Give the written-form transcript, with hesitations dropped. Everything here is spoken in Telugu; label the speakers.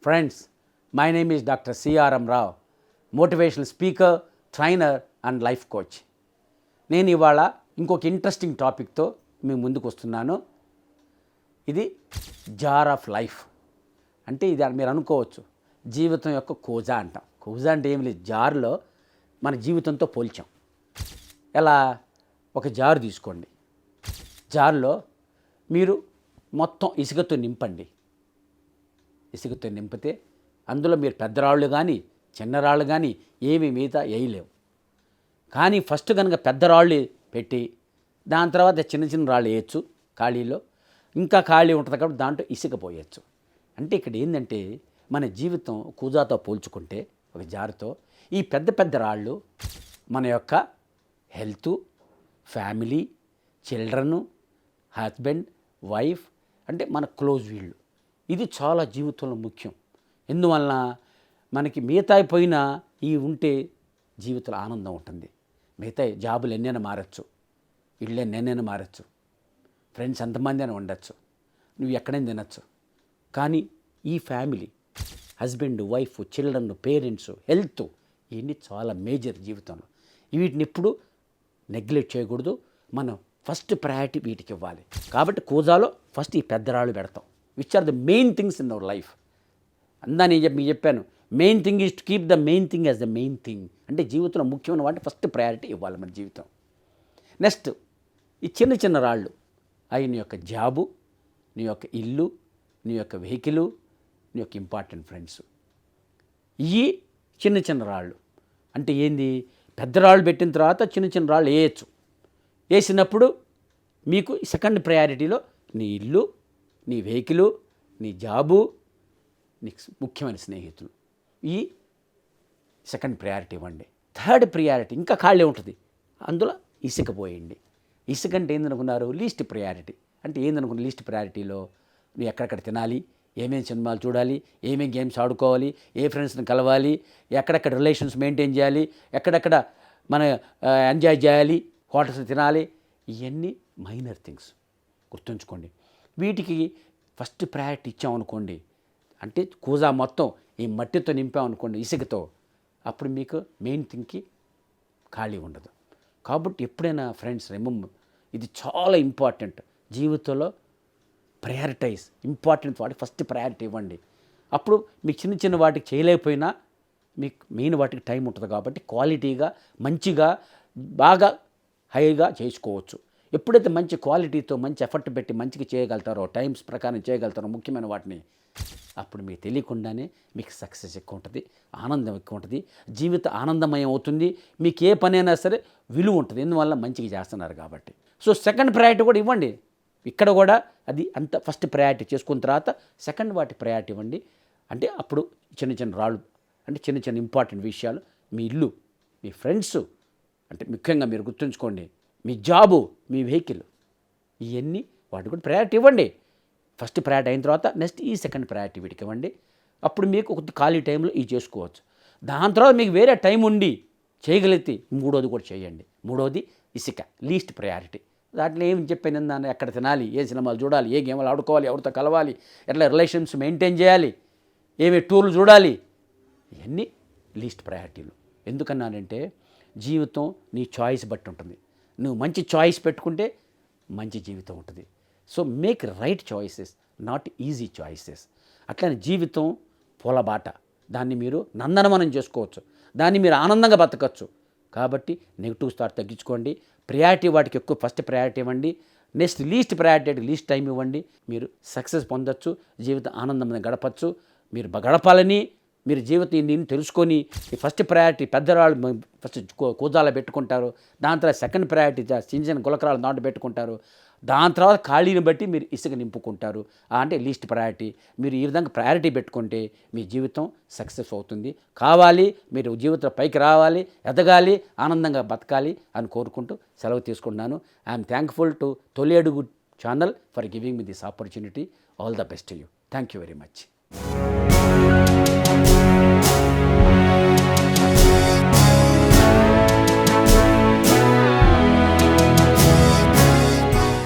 Speaker 1: Friends, my name is Dr. C.R.M. Rao, motivational speaker, trainer and life coach. నేను ఇవాళ ఇంకొక ఇంట్రెస్టింగ్ టాపిక్తో మీ ముందుకు వస్తున్నాను. ఇది జార్ ఆఫ్ లైఫ్. అంటే ఇది మీరు అనుకోవచ్చు జీవితం యొక్క కూజా అంటాం. కూజా అంటే ఏమి లేదు, జార్లో మన జీవితంతో పోల్చాం. ఎలా, ఒక జారు తీసుకోండి. జార్లో మీరు మొత్తం ఇసుకతో నింపండి. ఇసుకతో నింపితే అందులో మీరు పెద్ద రాళ్ళు కానీ చిన్న రాళ్ళు కానీ ఏమి మిగతా వేయలేవు. కానీ ఫస్ట్ కనుక పెద్ద రాళ్ళు పెట్టి దాని తర్వాత చిన్న చిన్న రాళ్ళు వేయచ్చు ఖాళీలో. ఇంకా ఖాళీ ఉంటుంది కాబట్టి దాంట్లో ఇసుక పోయచ్చు. అంటే ఇక్కడ ఏంటంటే మన జీవితం కూజాతో పోల్చుకుంటే ఒక జారుతో ఈ పెద్ద పెద్ద రాళ్ళు మన యొక్క health, family, children, husband, wife, అంటే మన క్లోజ్ వీళ్ళు. ఇది చాలా జీవితంలో ముఖ్యం. ఎందువలన మనకి మిగతా పోయినా ఈ ఉంటే జీవితంలో ఆనందం ఉంటుంది. మిగతా జాబులు ఎన్నైనా మారచ్చు, ఇళ్ళు ఎన్నైనా మారచ్చు, ఫ్రెండ్స్ ఎంతమంది అయినా ఉండొచ్చు, నువ్వు ఎక్కడైనా తినచ్చు. కానీ ఈ family, husband, wife, children, parents, health, ఇవన్నీ చాలా మేజర్ జీవితంలో. వీటిని ఎప్పుడు నెగ్లెక్ట్ చేయకూడదు. మనం ఫస్ట్ ప్రయారిటీ వీటికి ఇవ్వాలి. కాబట్టి కూజాలో ఫస్ట్ ఈ పెద్దరాళ్ళు పెడతాం, which are the main things in our life. అందా నేను మీకు చెప్పాను, main thing is to keep the main thing as the main thing. అంటే జీవితంలో ముఖ్యమైన వాటి ఫస్ట్ ప్రయారిటీ ఇవ్వాలి మన జీవితం. నెక్స్ట్ ఈ చిన్న చిన్న రాళ్ళు అవి నీ యొక్క జాబు, నీ యొక్క ఇల్లు, నీ యొక్క వెహికల్, నీ యొక్క ఇంపార్టెంట్ ఫ్రెండ్స్. ఇవి చిన్న చిన్న రాళ్ళు. అంటే ఏంది, పెద్ద రాళ్ళు పెట్టిన తర్వాత చిన్న చిన్న రాళ్ళు వేయచ్చు. వేసినప్పుడు మీకు సెకండ్ ప్రయారిటీలో నీ ఇల్లు, నీ వెహికల్, నీ జాబు, నీ ముఖ్యమైన స్నేహితులు, ఈ సెకండ్ ప్రయారిటీ ఇవ్వండి. థర్డ్ ప్రయారిటీ ఇంకా ఖాళీ ఉంటుంది, అందులో ఇసుక పోయండి. ఇసుక అంటే ఏందనుకున్నారు, లీస్ట్ ప్రయారిటీ. అంటే ఏందనుకున్న లీస్ట్ ప్రయారిటీలో నువ్వు ఎక్కడెక్కడ తినాలి, ఏమేమి సినిమాలు చూడాలి, ఏమేమి గేమ్స్ ఆడుకోవాలి, ఏ ఫ్రెండ్స్ని కలవాలి, ఎక్కడెక్కడ రిలేషన్స్ మెయింటైన్ చేయాలి, ఎక్కడెక్కడ మన ఎంజాయ్ చేయాలి, హోటల్స్ తినాలి, ఇవన్నీ మైనర్ థింగ్స్ గుర్తుంచుకోండి. వీటికి ఫస్ట్ ప్రయారిటీ ఇచ్చామనుకోండి, అంటే కూజా మొత్తం ఈ మట్టితో నింపామనుకోండి, ఇసుకతో, అప్పుడు మీకు మెయిన్ థింగ్కి ఖాళీ ఉండదు. కాబట్టి ఎప్పుడైనా ఫ్రెండ్స్ రిమెంబర్, ఇది చాలా ఇంపార్టెంట్. జీవితంలో ప్రయారిటైజ్ ఇంపార్టెంట్ వాటికి ఫస్ట్ ప్రయారిటీ ఇవ్వండి. అప్పుడు మీకు చిన్న చిన్న వాటికి చేయలేకపోయినా మీకు మెయిన్ వాటికి టైం ఉంటుంది. కాబట్టి క్వాలిటీగా మంచిగా బాగా హైగా చేసుకోవచ్చు. ఎప్పుడైతే మంచి క్వాలిటీతో మంచి ఎఫర్ట్ పెట్టి మంచిగా చేయగలుగుతారో, టైమ్స్ ప్రకారం చేయగలుగుతారో ముఖ్యమైన వాటిని, అప్పుడు మీకు తెలియకుండానే మీకు సక్సెస్ ఎక్కువ ఉంటుంది, ఆనందం ఎక్కువ ఉంటుంది, జీవితం ఆనందమయం అవుతుంది. మీకు ఏ పని అయినా సరే విలువ ఉంటుంది, ఎందువల్ల మంచిగా చేస్తున్నారు కాబట్టి. సో సెకండ్ ప్రయారిటీ కూడా ఇవ్వండి. ఇక్కడ కూడా అది అంత ఫస్ట్ ప్రయారిటీ చేసుకున్న తర్వాత సెకండ్ వాటి ప్రయారిటీ ఇవ్వండి. అంటే అప్పుడు చిన్న చిన్న రాళ్ళు, అంటే చిన్న చిన్న ఇంపార్టెంట్ విషయాలు, మీ ఇల్లు, మీ ఫ్రెండ్స్, అంటే ముఖ్యంగా మీరు గుర్తుంచుకోండి, మీ జాబు, మీ వెహికల్, ఇవన్నీ వాటి కూడా ప్రయారిటీ ఇవ్వండి. ఫస్ట్ ప్రయారిటీ అయిన తర్వాత నెక్స్ట్ ఈ సెకండ్ ప్రయారిటీ వీటికి ఇవ్వండి. అప్పుడు మీకు ఒక ఖాళీ టైంలో ఇవి చేసుకోవచ్చు. దాని తర్వాత మీకు వేరే టైం ఉండి చేయగలిగితే మూడోది కూడా చేయండి. మూడోది ఇసుక, లీస్ట్ ప్రయారిటీ. దాంట్లో ఏమి చెప్పాను, దాన్ని ఎక్కడ తినాలి, ఏ సినిమాలు చూడాలి, ఏ గేమ్లు ఆడుకోవాలి, ఎవరితో కలవాలి, ఎట్లా రిలేషన్స్ మెయింటైన్ చేయాలి, ఏమి టూర్లు చూడాలి, ఇవన్నీ లీస్ట్ ప్రయారిటీలు. ఎందుకన్నానంటే జీవితం నీ చాయిస్ బట్టి ఉంటుంది. నువ్వు మంచి చాయిస్ పెట్టుకుంటే మంచి జీవితం ఉంటుంది. So make right choices, not easy choices. అట్లనే జీవితం పూలబాట, దాన్ని మీరు నందనవనం చేసుకోవచ్చు, దాన్ని మీరు ఆనందంగా బతకచ్చు. కాబట్టి నెగిటివ్ థాట్ తగ్గించుకోండి. ప్రయారిటీ వాటికి ఎక్కువ ఫస్ట్ ప్రయారిటీ ఇవ్వండి. Next least priority least time ఇవ్వండి. మీరు సక్సెస్ పొందొచ్చు, జీవితం ఆనందంగా గడపచ్చు. మీరు గడపాలని మీరు జీవితం నేను తెలుసుకొని ఈ ఫస్ట్ ప్రయారిటీ పెద్దరాళ్ళు ఫస్ట్ కూజాలో పెట్టుకుంటారు. దాని తర్వాత సెకండ్ ప్రయారిటీ చిన్న చిన్న గులకరాలు దాంట్లో పెట్టుకుంటారు. దాని తర్వాత ఖాళీని బట్టి మీరు ఇసుక నింపుకుంటారు. అంటే లీస్ట్ ప్రయారిటీ. మీరు ఈ విధంగా ప్రయారిటీ పెట్టుకుంటే మీ జీవితం సక్సెస్ అవుతుంది. కావాలి, మీరు జీవితం పైకి రావాలి, ఎదగాలి, ఆనందంగా బతకాలి అని కోరుకుంటూ సెలవు తీసుకుంటున్నాను. ఐఎమ్ థ్యాంక్ఫుల్ టు తొలి అడుగు channel for giving me this opportunity. All the best to you. Thank you very much.